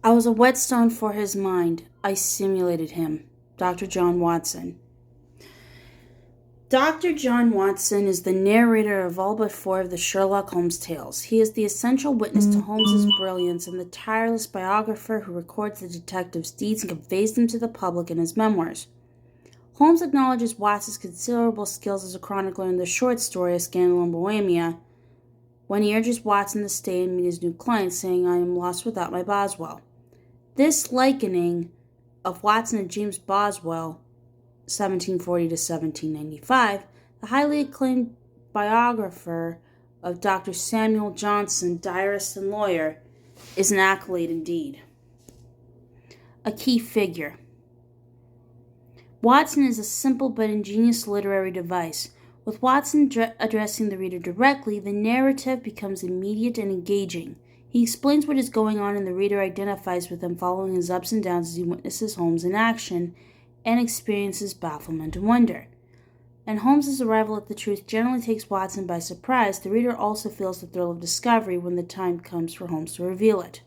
I was a whetstone for his mind. I simulated him. Dr. John Watson. Dr. John Watson is the narrator of all but four of the Sherlock Holmes tales. He is the essential witness to Holmes's brilliance and the tireless biographer who records the detective's deeds and conveys them to the public in his memoirs. Holmes acknowledges Watson's considerable skills as a chronicler in the short story A Scandal in Bohemia, when he urges Watson to stay and meet his new client, saying, "I am lost without my Boswell." This likening of Watson and James Boswell, 1740 to 1795, the highly acclaimed biographer of Dr. Samuel Johnson, diarist and lawyer, is an accolade indeed. A key figure. Watson is a simple but ingenious literary device. With Watson addressing the reader directly, the narrative becomes immediate and engaging. He explains what is going on and the reader identifies with him, following his ups and downs as he witnesses Holmes in action and experiences bafflement and wonder. And Holmes' arrival at the truth generally takes Watson by surprise. The reader also feels the thrill of discovery when the time comes for Holmes to reveal it.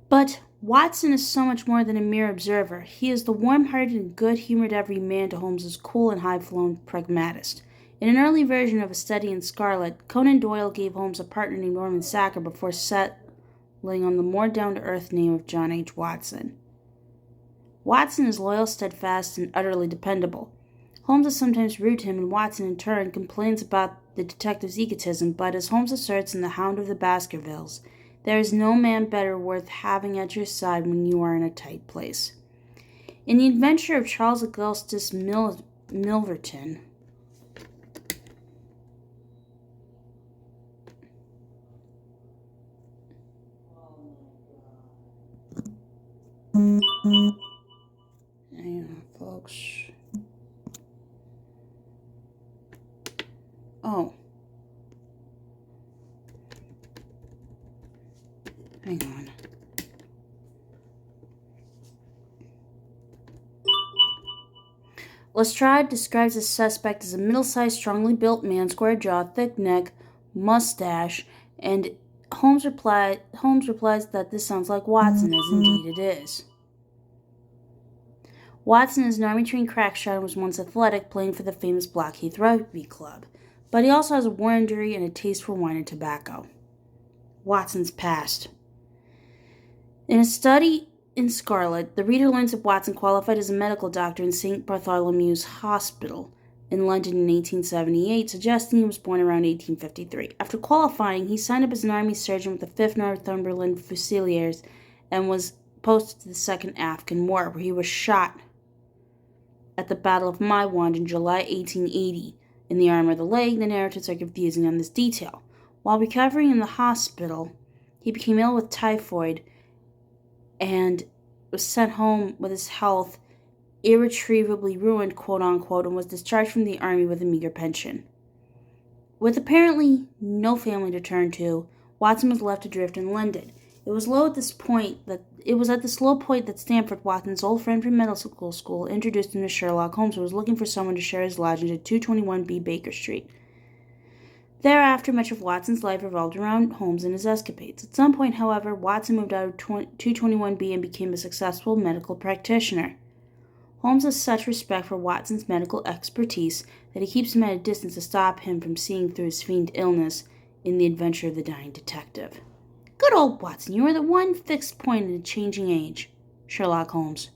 But Watson is so much more than a mere observer. He is the warm-hearted and good-humored everyman to Holmes' cool and high-flown pragmatist. In an early version of A Study in Scarlet, Conan Doyle gave Holmes a partner named Norman Sacker before settling on the more down-to-earth name of John H. Watson. Watson is loyal, steadfast, and utterly dependable. Holmes is sometimes rude to him, and Watson, in turn, complains about the detective's egotism, but as Holmes asserts in The Hound of the Baskervilles, there is no man better worth having at your side when you are in a tight place. In The Adventure of Charles Augustus Milverton, hang on, folks. Oh. Hang on. Lestrade describes the suspect as a middle-sized, strongly built man, square jaw, thick neck, mustache, and Holmes replies that this sounds like Watson, as indeed it is. Watson is an army-trained crackshot and was once athletic, playing for the famous Blackheath Rugby Club, but he also has a war injury and a taste for wine and tobacco. Watson's past. In A Study in Scarlet, the reader learns that Watson qualified as a medical doctor in St. Bartholomew's Hospital in London in 1878, suggesting he was born around 1853. After qualifying, he signed up as an army surgeon with the 5th Northumberland Fusiliers and was posted to the Second Afghan War, where he was shot at the Battle of Maiwand in July 1880. In the arm of the leg, the narratives are confusing on this detail. While recovering in the hospital, he became ill with typhoid and was sent home with his health irretrievably ruined, quote-unquote, and was discharged from the army with a meager pension. With apparently no family to turn to, Watson was left adrift in London. It was at this low point that Stamford, Watson's old friend from medical school, introduced him to Sherlock Holmes, who was looking for someone to share his lodgings at 221B Baker Street. Thereafter, much of Watson's life revolved around Holmes and his escapades. At some point, however, Watson moved out of 221B and became a successful medical practitioner. Holmes has such respect for Watson's medical expertise that he keeps him at a distance to stop him from seeing through his feigned illness in The Adventure of the Dying Detective. Good old Watson, you are the one fixed point in a changing age. Sherlock Holmes.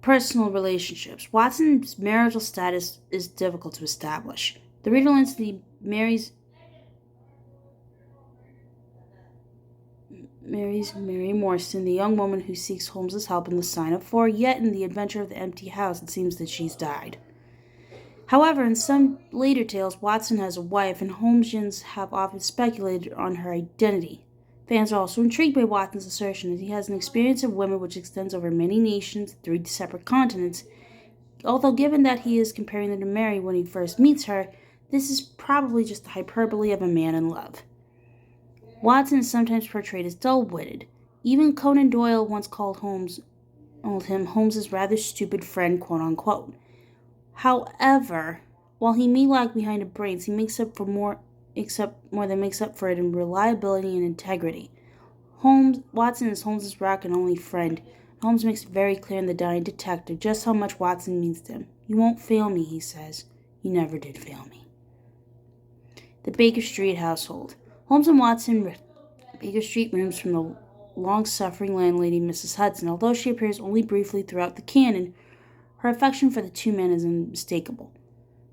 Personal relationships. Watson's marital status is difficult to establish. The reader learns that he marries Mary Morstan, the young woman who seeks Holmes' help in The Sign of Four, yet in The Adventure of the Empty House it seems that she's died. However, in some later tales, Watson has a wife, and Holmesians have often speculated on her identity. Fans are also intrigued by Watson's assertion that he has an experience of women which extends over many nations, 3 separate continents. Although given that he is comparing them to Mary when he first meets her, this is probably just the hyperbole of a man in love. Watson is sometimes portrayed as dull-witted. Even Conan Doyle once called him Holmes's rather stupid friend, quote-unquote. However, while he may lag behind in brains, he makes up for makes up for it in reliability and integrity. Watson is Holmes's rock and only friend. Holmes makes it very clear in The Dying Detective just how much Watson means to him. "You won't fail me," he says. "You never did fail me." The Baker Street household. Holmes and Watson Baker Street rooms from the long-suffering landlady, Mrs. Hudson. Although she appears only briefly throughout the canon, her affection for the two men is unmistakable.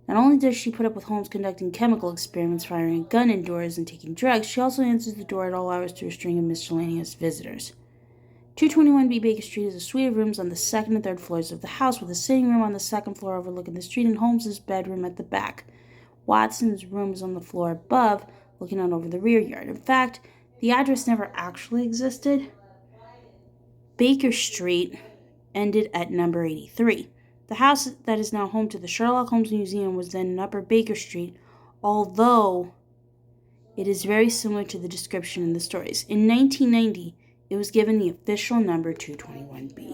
Not only does she put up with Holmes conducting chemical experiments, firing a gun indoors, and taking drugs, she also answers the door at all hours to a string of miscellaneous visitors. 221B Baker Street is a suite of rooms on the second and third floors of the house, with a sitting room on the second floor overlooking the street and Holmes's bedroom at the back. Watson's room is on the floor above, looking out over the rear yard. In fact, the address never actually existed. Baker Street ended at number 83. The house that is now home to the Sherlock Holmes Museum was then in Upper Baker Street, although it is very similar to the description in the stories. In 1990, it was given the official number 221B.